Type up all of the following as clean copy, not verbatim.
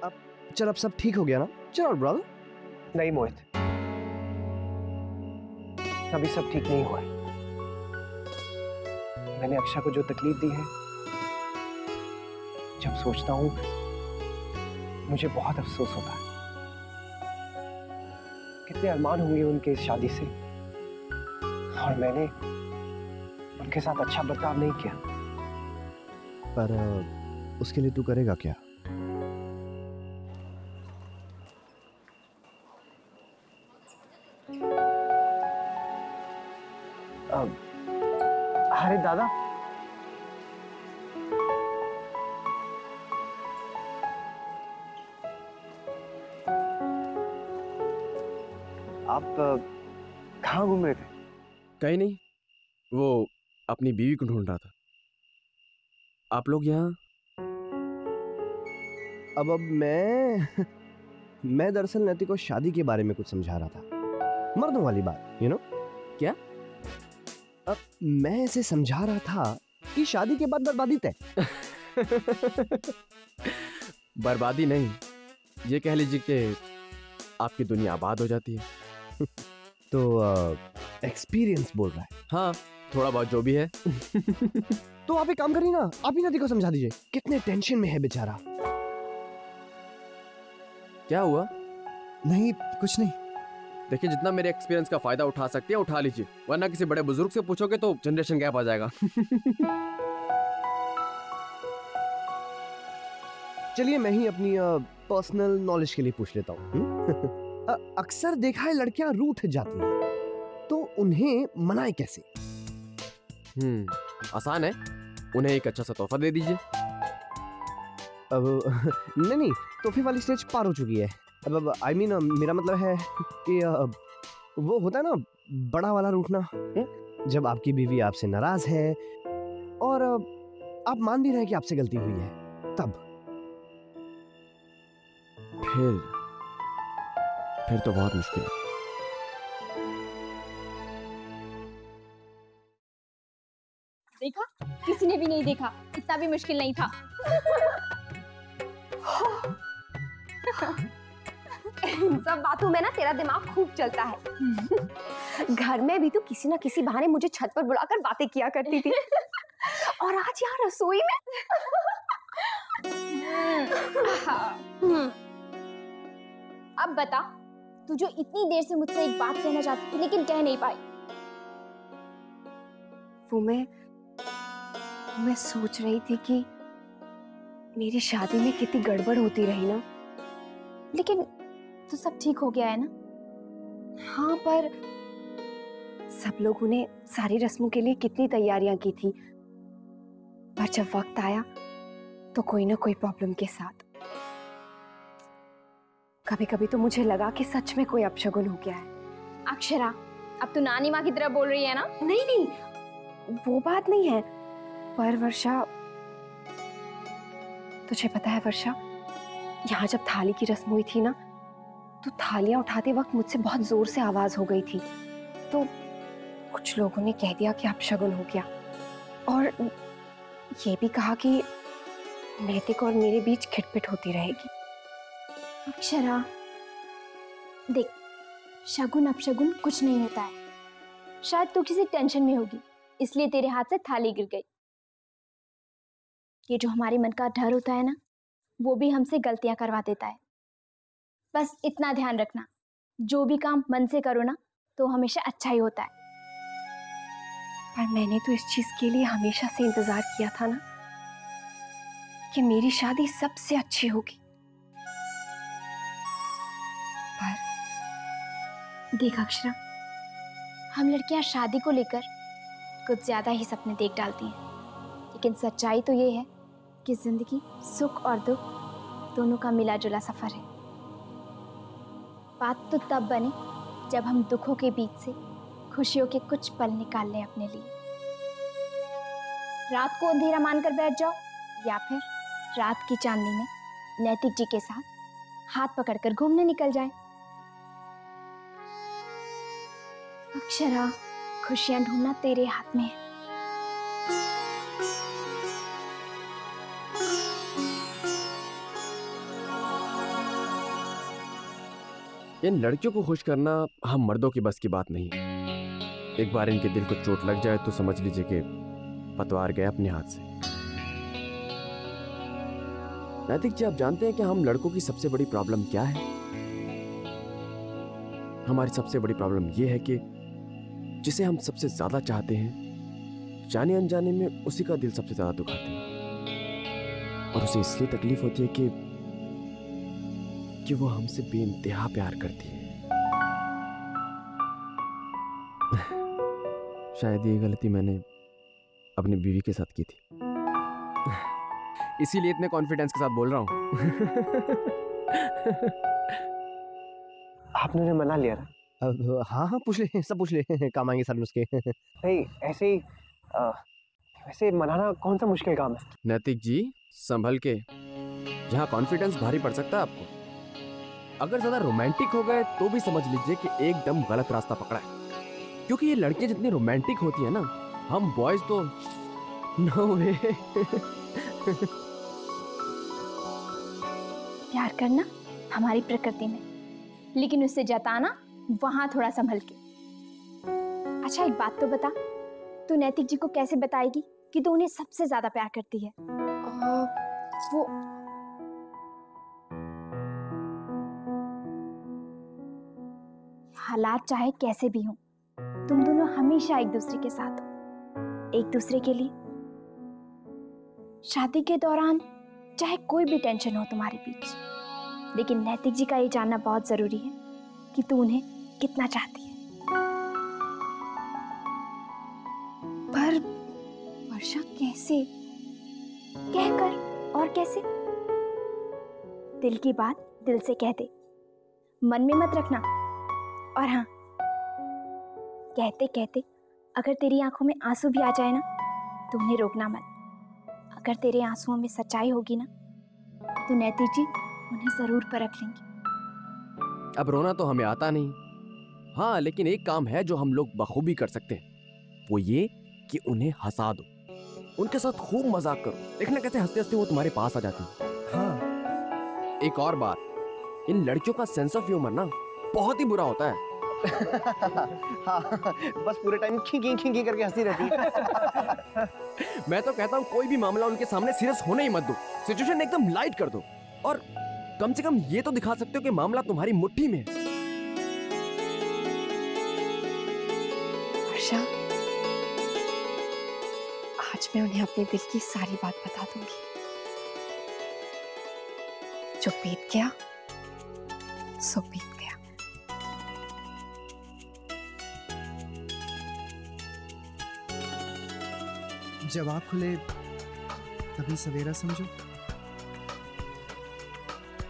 चल अब सब ठीक हो गया ना? चल ब्रदर। नहीं मोहित, अभी सब ठीक नहीं हुआ। मैंने अक्षय को जो तकलीफ दी है, जब सोचता हूं मुझे बहुत अफसोस होता है। कितने अरमान होंगे उनके इस शादी से, और मैंने उनके साथ अच्छा बर्ताव नहीं किया। पर उसके लिए तू करेगा क्या? अरे दादा, आप कहाँ घूम रहे थे? कहीं नहीं, वो अपनी बीवी को ढूंढ रहा था। आप लोग यहाँ? अब मैं दरअसल नैतिक को शादी के बारे में कुछ समझा रहा था, मर्दों वाली बात, यू नो। क्या? अब मैं ऐसे समझा रहा था कि शादी के बाद बर्बादी तय। बर्बादी नहीं, ये कह लीजिए कि आपकी दुनिया आबाद हो जाती है। तो एक्सपीरियंस बोल रहा है। हाँ, थोड़ा बहुत जो भी है। तो आप एक काम करिए ना, आप ही नदी को समझा दीजिए, कितने टेंशन में है बेचारा। क्या हुआ? नहीं कुछ नहीं। देखिए, जितना मेरे एक्सपीरियंस का फायदा उठा सकते हैं उठा लीजिए, वरना किसी बड़े बुजुर्ग से पूछोगे तो जनरेशन गैप आ जाएगा। चलिए मैं ही अपनी पर्सनल नॉलेज के लिए पूछ लेता हूँ। अक्सर देखा है लड़कियां रूठ जाती हैं, तो उन्हें मनाए कैसे? आसान है, उन्हें एक अच्छा सा तोहफा दे दीजिए। अब नहीं, तोहफे वाली स्टेज पार हो चुकी है। अब आई मीन मेरा मतलब है कि वो होता है ना बड़ा वाला रूठना, जब आपकी बीवी आपसे नाराज है और आप मान भी रहे हैं कि आपसे गलती हुई है, तब। फिर तो बहुत मुश्किल है। देखा, किसी ने भी नहीं देखा, इतना भी मुश्किल नहीं था। इन सब बातों में ना तेरा दिमाग खूब चलता है। घर में भी तो किसी ना किसी बहाने मुझे छत पर बुलाकर बातें किया करती थी, और आज यहाँ रसोई में। अब बता, तू जो इतनी देर से मुझसे एक बात कहना चाहती थी लेकिन कह नहीं पाई। वो मैं सोच रही थी कि मेरी शादी में कितनी गड़बड़ होती रही ना। लेकिन तो सब ठीक हो गया है ना? हाँ, पर सब लोगों ने सारी रस्मों के लिए कितनी तैयारियां की थी, पर जब वक्त आया तो कोई ना कोई प्रॉब्लम के साथ। कभी कभी तो मुझे लगा कि सच में कोई अपशगुन हो गया है। अक्षरा, अब तू नानी माँ की तरह बोल रही है ना? नहीं नहीं, वो बात नहीं है। पर वर्षा, तुझे पता है वर्षा, यहाँ जब थाली की रस्म हुई थी ना, तो थालियां उठाते वक्त मुझसे बहुत जोर से आवाज हो गई थी, तो कुछ लोगों ने कह दिया कि अपशगुन हो गया, और ये भी कहा कि नैतिक और मेरे बीच खिटपिट होती रहेगी। अक्षरा देख, शगुन अपशगुन कुछ नहीं होता है। शायद तू किसी टेंशन में होगी, इसलिए तेरे हाथ से थाली गिर गई। ये जो हमारे मन का डर होता है ना, वो भी हमसे गलतियां करवा देता है। बस इतना ध्यान रखना, जो भी काम मन से करो ना तो हमेशा अच्छा ही होता है। पर मैंने तो इस चीज के लिए हमेशा से इंतजार किया था ना, कि मेरी शादी सबसे अच्छी होगी। पर देख अक्षरा, हम लड़कियां शादी को लेकर कुछ ज्यादा ही सपने देख डालती हैं, लेकिन सच्चाई तो ये है कि जिंदगी सुख और दुख दोनों का मिला जुला सफर है। बात तो तब बने जब हम दुखों के बीच से खुशियों के कुछ पल निकाल लें अपने लिए। रात को अंधेरा मानकर बैठ जाओ, या फिर रात की चांदनी में नैतिक जी के साथ हाथ पकड़कर घूमने निकल जाएं। अक्षरा, खुशियां ढूंढना तेरे हाथ में है। इन लड़कियों को खुश करना हम मर्दों की बस की बात नहीं। एक बार इनके दिल को चोट लग जाए तो समझ लीजिए कि पतवार गए अपने हाथ से। नैतिक जी, आप जानते हैं कि हम लड़कों की सबसे बड़ी प्रॉब्लम क्या है? हमारी सबसे बड़ी प्रॉब्लम यह है कि जिसे हम सबसे ज्यादा चाहते हैं, जाने अनजाने में उसी का दिल सबसे ज्यादा दुखाते हैं। और उसे इसलिए तकलीफ होती है कि वो हमसे बेइंतहा प्यार करती है। शायद ये गलती मैंने अपनी बीवी के साथ की थी, इसीलिए इतने कॉन्फिडेंस के साथ बोल रहा हूं। आपने उन्हें मना लिया ना? अब हाँ हाँ, पूछ ले, सब पूछ ले, काम आएंगे सारे नुस्खे। नहीं, ऐसे ही वैसे मनाना कौन सा मुश्किल काम है? नैतिक जी, संभल के। जहां कॉन्फिडेंस भारी पड़ सकता है आपको, अगर ज्यादा रोमांटिक हो गए तो भी समझ लीजिए कि एकदम गलत रास्ता पकड़ा है। क्योंकि ये लड़कियां जितनी रोमांटिक होती है ना, हम बॉयज तो नो वे। प्यार करना हमारी प्रकृति में, लेकिन उससे जताना वहां थोड़ा संभल के। अच्छा, एक बात तो बता, तू नैतिक जी को कैसे बताएगी कि तू उन्हें सबसे ज्यादा प्यार करती है? वो हालात चाहे कैसे भी हों, तुम दोनों हमेशा एक दूसरे के साथ हो, एक दूसरे के लिए। शादी के दौरान चाहे कोई भी टेंशन हो तुम्हारे बीच, लेकिन नैतिक जी का ये जानना बहुत जरूरी है कि तू उन्हें कितना चाहती है। पर वर्षा, कैसे? कहकर, और कैसे? दिल की बात दिल से कह दे, मन में मत रखना। और हाँ, कहते कहते अगर तेरी आंखों में आंसू भी आ जाए ना, तो उन्हें रोकना मत। अगर तेरे आंसुओं में सच्चाई होगी ना, तो नैतिक जी उन्हें जरूर परख लेंगे। अब रोना तो हमें आता नहीं, हाँ, लेकिन एक काम है जो हम लोग बखूबी कर सकते हैं, वो ये कि उन्हें हंसा दो, उनके साथ खूब मजाक करो। देखना कैसे हंसते हंसते वो तुम्हारे पास आ जाती है। हाँ। एक और बात, इन लड़कियों का सेंस ऑफ ह्यूमर ना बहुत ही बुरा होता है। हाँ, बस पूरे टाइम खिंकी खिंकी करके हंसी रहती है। मैं तो कहता हूँ कोई भी मामला उनके सामने सीरियस होने ही मत दो, सिचुएशन एकदम लाइट कर दो, और कम से कम ये तो दिखा सकते हो कि मामला तुम्हारी मुट्ठी में है। वर्षा, आज मैं उन्हें अपने दिल की सारी बात बता दूंगी। जो बीत गया सो बीत गया। जब आँख खुले तभी सवेरा समझो।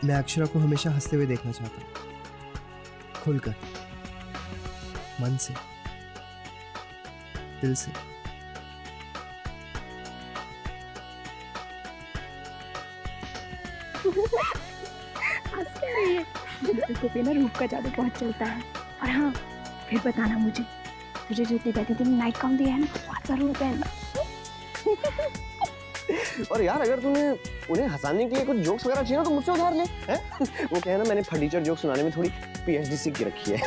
मैं अक्षरा को हमेशा हंसते हुए देखना चाहता हूँ, खुलकर, मन से, दिल से। इसको पे ना रूप का जादू बहुत चलता है। और हाँ, फिर बताना मुझे, तुझे जो इतने कहती थी नाइट काउंट दिया है ना, बहुत जरूर पहनना। और यार, अगर तूने उन्हें हंसाने के लिए कुछ जोक्स वगैरह चाहिए ना, तो मुझसे उधार ले, हैं? वो क्या है ना, मैंने फर्नीचर जोक सुनाने में थोड़ी PhD सीख के रखी है।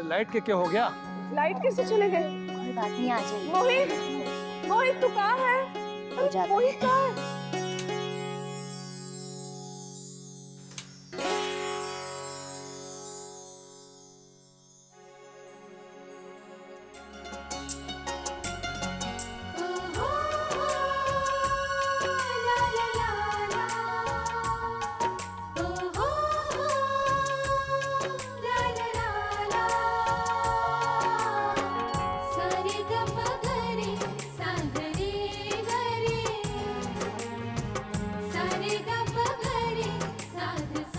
लाइट के क्या हो गया? लाइट कैसे चले गए? कोई बात नहीं, आ जाएगी। मोहित, मोहित तू कहाँ है? हो जाता है। मोहित कहाँ है?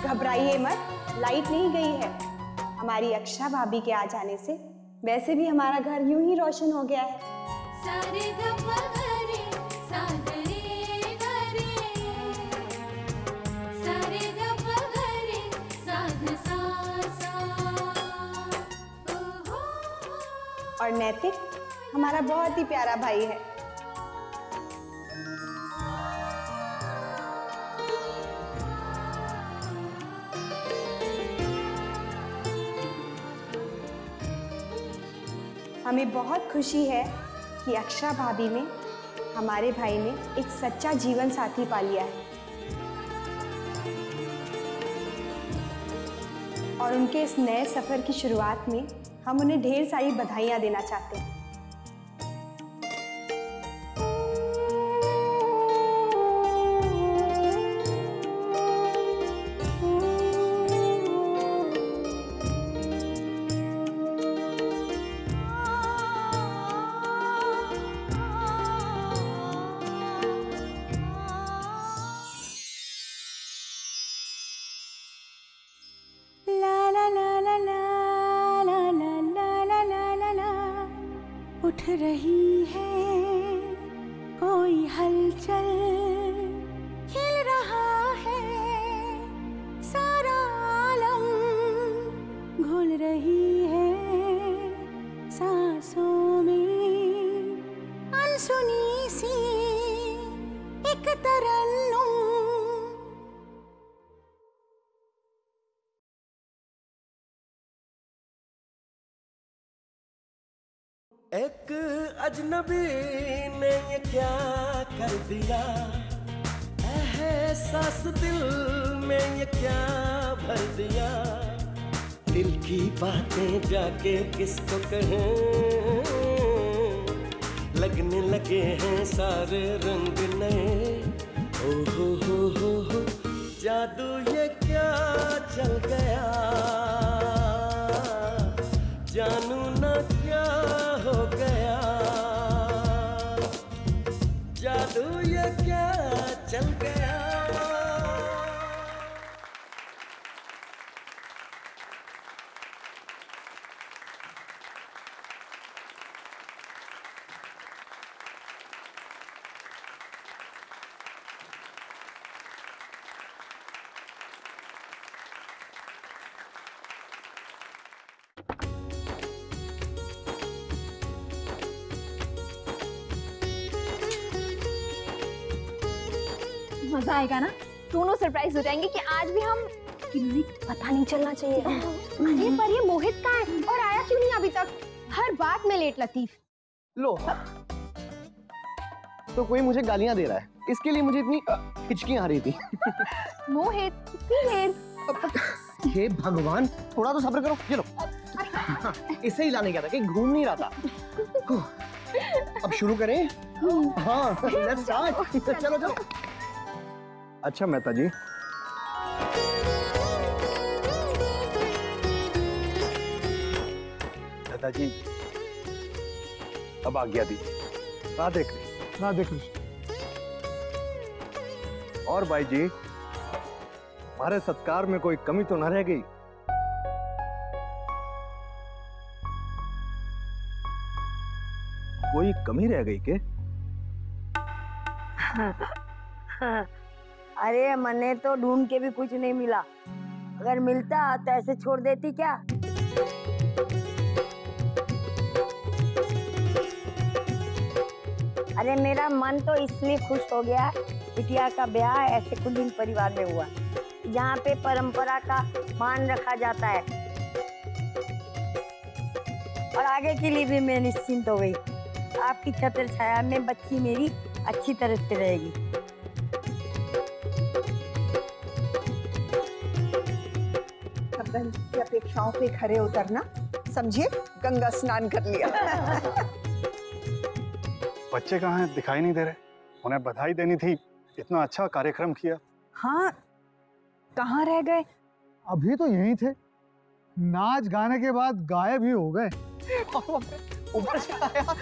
घबराइए मत, लाइट नहीं गई है। हमारी अक्षा भाभी के आ जाने से वैसे भी हमारा घर यूं ही रोशन हो गया है। और नैतिक हमारा बहुत ही प्यारा भाई है। हमें बहुत खुशी है कि अक्षा भाभी में हमारे भाई ने एक सच्चा जीवन साथी पा लिया है और उनके इस नए सफर की शुरुआत में हम उन्हें ढेर सारी बधाइयां देना चाहते हैं। उठ रही है कोई हलचल, खिल रहा है सारा आलम, घुल रही है सांसों में अनसुनी सी एक तरन्नुम। एक अजनबी ने ये क्या कर दिया, एहसास दिल में ये क्या भर दिया, दिल की बातें जाके किसको कहें, लगने लगे हैं सारे रंग नए। ओ हो जादू ये क्या चल गया, जानू ना क्या हो गया, जादू ये क्या चल गया। मजा आएगा ना, दोनों सरप्राइज हो जाएंगे कि आज भी हम पता नहीं चलना चाहिए। अरे पर ये मोहित कहाँ है और आया क्यों नहीं अभी तक? हर बात में लेट लतीफ। लो, तो कोई मुझे गालियां दे रहा है, इसके लिए मुझे इतनी हिचकियां आ रही थी। मोहित इतनी देर। हे भगवान, थोड़ा तो सब्र करो। ये लो, इसे ही लाने गया था कि घूम नहीं रहा था। अब शुरू करें? हाँ, लेट्स स्टार्ट। चलो चलो। अच्छा मेहता जी, मेहता जी अब आज्ञा दीजिए। राधे कृष्ण। राधे कृष्ण। और भाई जी, हमारे सत्कार में कोई कमी तो न रह गई? कोई कमी रह गई के? अरे मने तो ढूंढ के भी कुछ नहीं मिला, अगर मिलता तो ऐसे छोड़ देती क्या? अरे मेरा मन तो इसलिए खुश हो गया, बिटिया का ब्याह ऐसे कुलीन परिवार में हुआ जहाँ पे परंपरा का मान रखा जाता है, और आगे के लिए भी मैं निश्चिंत हो गई। आपकी छत्र छाया में बच्ची मेरी अच्छी तरह से रहेगी। की अपेक्षाओं पे खरे उतरना, समझे? गंगा स्नान कर लिया। बच्चे कहाँ हैं? दिखाई नहीं दे रहे। उन्हें बधाई देनी थी, इतना अच्छा कार्यक्रम किया। हाँ, कहाँ रह गए? अभी तो यहीं थे, नाच गाने के बाद गायब ही हो गए। ऊपर से आया।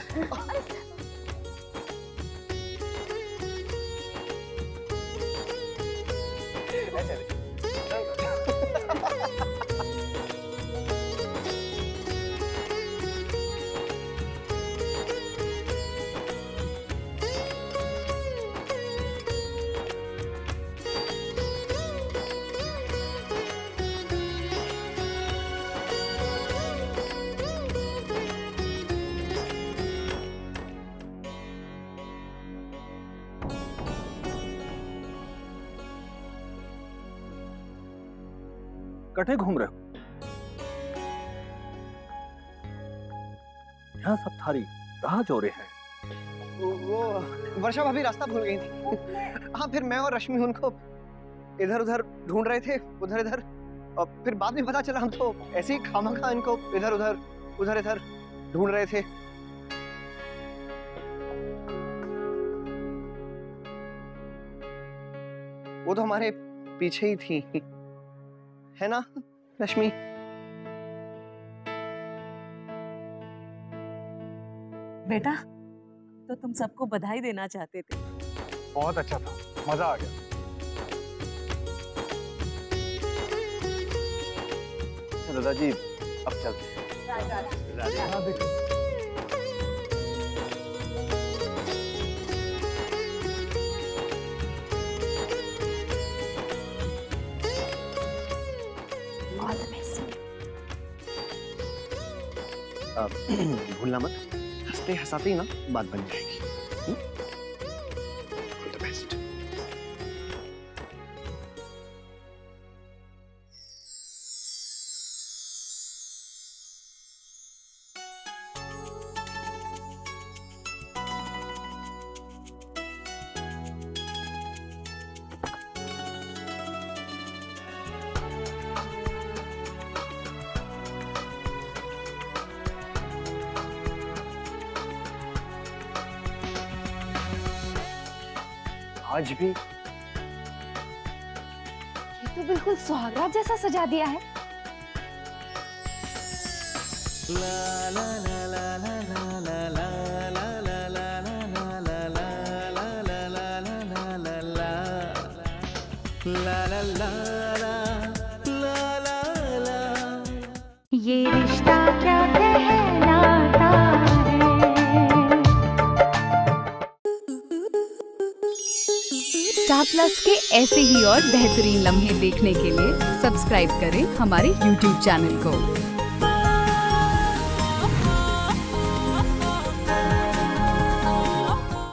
कटे घूम रहे हो? यहाँ सब थारी राह जोरे हैं। वो वर्षा भाभी रास्ता भूल गई थी। हाँ, फिर मैं और रश्मि उनको इधर उधर ढूंढ रहे थे, उधर इधर, और फिर बाद में पता चला हम तो ऐसे ही खामखा इनको इधर उधर उधर इधर ढूंढ रहे थे। वो तो हमारे पीछे ही थी, है ना रश्मि? बेटा, तो तुम सबको बधाई देना चाहते थे। बहुत अच्छा था, मजा आ गया। दादाजी अब चलते हैं। भूलना मत, हंसते हंसाते ही ना बात बन जाएगी। All the best. आज भी ये तो बिल्कुल सुहागरात जैसा सजा दिया है। ये रिश्ता क्या कहलाता है। स्टार प्लस के ऐसे ही और बेहतरीन लम्हे देखने के लिए सब्सक्राइब करें हमारे YouTube चैनल को।